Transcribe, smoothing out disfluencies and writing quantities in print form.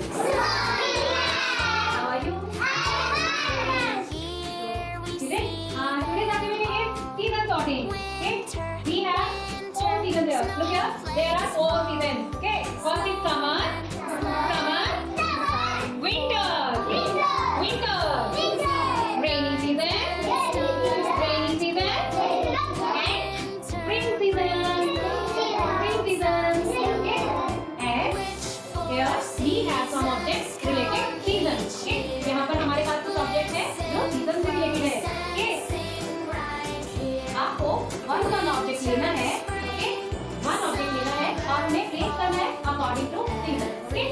How are you? Today's activity is season sorting. Okay, we have 4 seasons here. Look here, there are 4 seasons. Okay, first is summer, winter, rainy season, and spring season. Okay, and here we have some objects related seasons. Okay, यहाँ पर हमारे पास कुछ objects हैं जो season से related है. Okay, आपको one object लेना है. Okay, one object लेना है और उन्हें place करना है according to season. Okay,